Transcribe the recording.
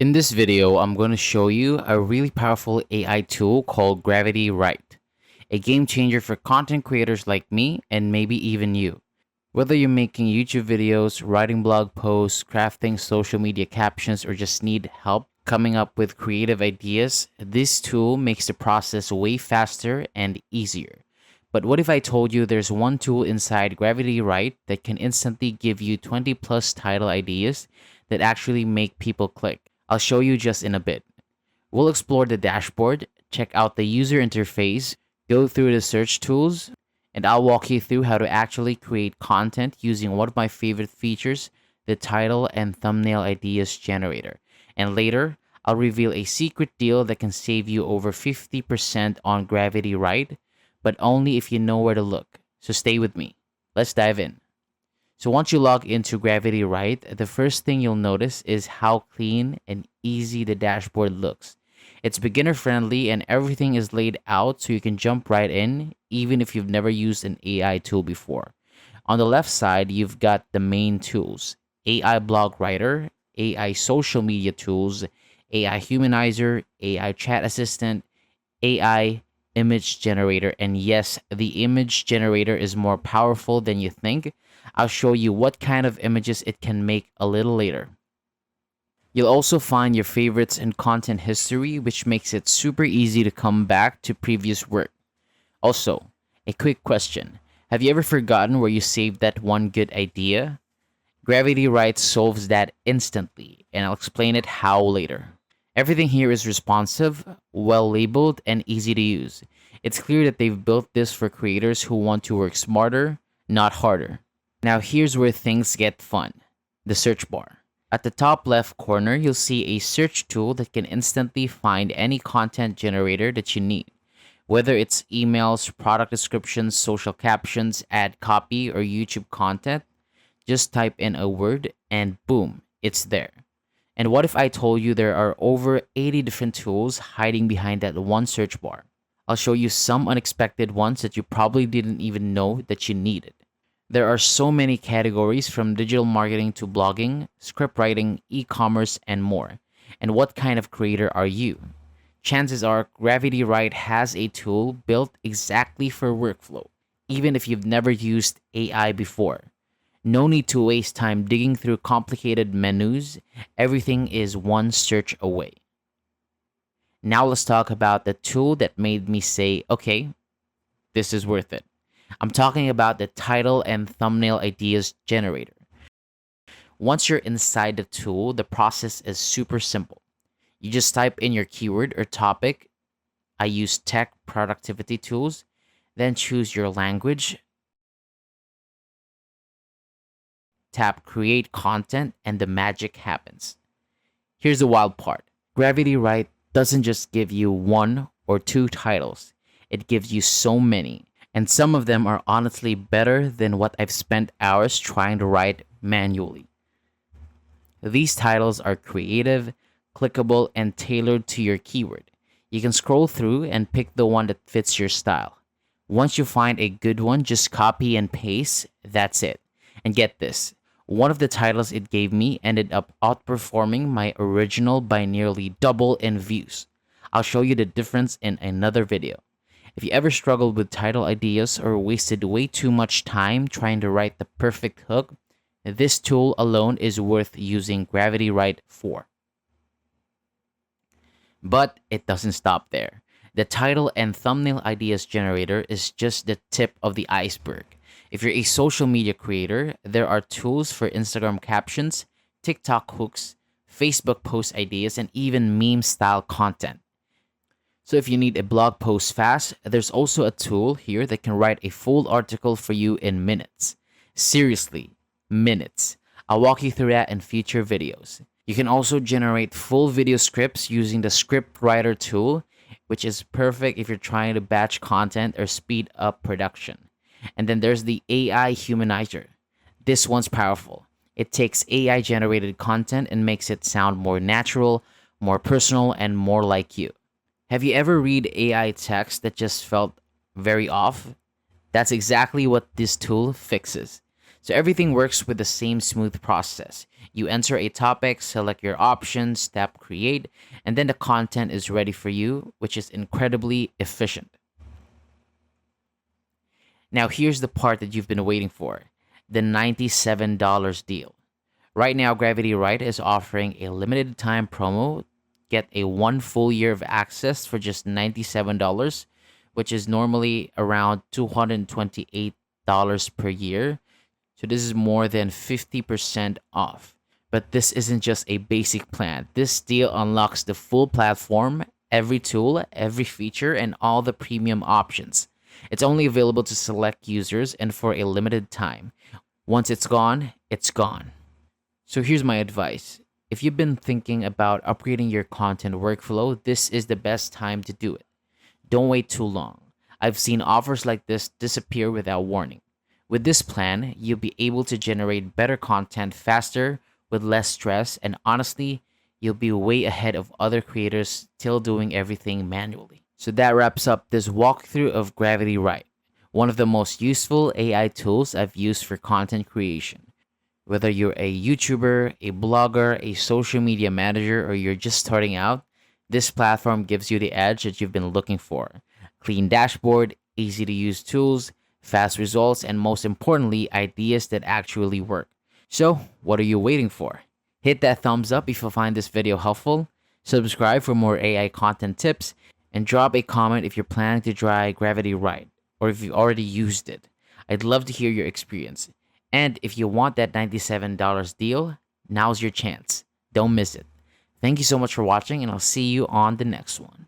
In this video, I'm going to show you a really powerful AI tool called Gravitywrite, a game changer for content creators like me and maybe even you. Whether you're making YouTube videos, writing blog posts, crafting social media captions, or just need help coming up with creative ideas, this tool makes the process way faster and easier. But what if I told you there's one tool inside Gravitywrite that can instantly give you 20 plus title ideas that actually make people click? I'll show you just in a bit. We'll explore the dashboard, check out the user interface, go through the search tools, and I'll walk you through how to actually create content using one of my favorite features, the title and thumbnail ideas generator. And later, I'll reveal a secret deal that can save you over 50% on Gravitywrite, but only if you know where to look. So stay with me. Let's dive in. So once you log into Gravitywrite, the first thing you'll notice is how clean and easy the dashboard looks. It's beginner friendly and everything is laid out so you can jump right in even if you've never used an AI tool before. On the left side, you've got the main tools: AI blog writer, AI social media tools, AI humanizer, AI chat assistant, AI image generator. And yes, the image generator is more powerful than you think. I'll show you what kind of images it can make a little later. You'll also find your favorites and content history, which makes it super easy to come back to previous work. Also, a quick question. Have you ever forgotten where you saved that one good idea? Gravitywrite solves that instantly, and I'll explain it how later. Everything here is responsive, well labeled, and easy to use. It's clear that they've built this for creators who want to work smarter, not harder. Now here's where things get fun. The search bar. At the top left corner, you'll see a search tool that can instantly find any content generator that you need. Whether it's emails, product descriptions, social captions, ad copy, or YouTube content, just type in a word and boom, it's there. And what if I told you there are over 80 different tools hiding behind that one search bar? I'll show you some unexpected ones that you probably didn't even know that you needed. There are so many categories, from digital marketing to blogging, script writing, e-commerce, and more. And what kind of creator are you? Chances are Gravitywrite has a tool built exactly for workflow, even if you've never used AI before. No need to waste time digging through complicated menus. Everything is one search away. Now let's talk about the tool that made me say, okay, this is worth it. I'm talking about the title and thumbnail ideas generator. Once you're inside the tool, the process is super simple. You just type in your keyword or topic. I use tech productivity tools, then choose your language, tap create content, and the magic happens. Here's the wild part. Gravitywrite doesn't just give you one or two titles. It gives you so many. And some of them are honestly better than what I've spent hours trying to write manually. These titles are creative, clickable, and tailored to your keyword. You can scroll through and pick the one that fits your style. Once you find a good one, just copy and paste. That's it. And get this, one of the titles it gave me ended up outperforming my original by nearly double in views. I'll show you the difference in another video. If you ever struggled with title ideas or wasted way too much time trying to write the perfect hook, this tool alone is worth using Gravitywrite for. But it doesn't stop there. The title and thumbnail ideas generator is just the tip of the iceberg. If you're a social media creator, there are tools for Instagram captions, TikTok hooks, Facebook post ideas, and even meme-style content. So if you need a blog post fast, there's also a tool here that can write a full article for you in minutes. Seriously, minutes. I'll walk you through that in future videos. You can also generate full video scripts using the script writer tool, which is perfect if you're trying to batch content or speed up production. And then there's the AI humanizer. This one's powerful. It takes AI generated content and makes it sound more natural, more personal, and more like you. Have you ever read AI text that just felt very off? That's exactly what this tool fixes. So everything works with the same smooth process. You enter a topic, select your options, tap create, and then the content is ready for you, which is incredibly efficient. Now, here's the part that you've been waiting for, the $97 deal. Right now, Gravitywrite is offering a limited time promo. Get a 1 full year of access for just $97, which is normally around $228 per year. So this is more than 50% off. But this isn't just a basic plan. This deal unlocks the full platform, every tool, every feature, and all the premium options. It's only available to select users and for a limited time. Once it's gone, it's gone. So here's my advice. If you've been thinking about upgrading your content workflow, this is the best time to do it. Don't wait too long. I've seen offers like this disappear without warning. With this plan, you'll be able to generate better content faster with less stress, and honestly, you'll be way ahead of other creators still doing everything manually. So that wraps up this walkthrough of Gravitywrite, one of the most useful AI tools I've used for content creation. Whether you're a YouTuber, a blogger, a social media manager, or you're just starting out, this platform gives you the edge that you've been looking for. Clean dashboard, easy to use tools, fast results, and most importantly, ideas that actually work. So, what are you waiting for? Hit that thumbs up if you find this video helpful, subscribe for more AI content tips, and drop a comment if you're planning to try Gravitywrite or if you've already used it. I'd love to hear your experience. And if you want that $97 deal, now's your chance. Don't miss it. Thank you so much for watching, and I'll see you on the next one.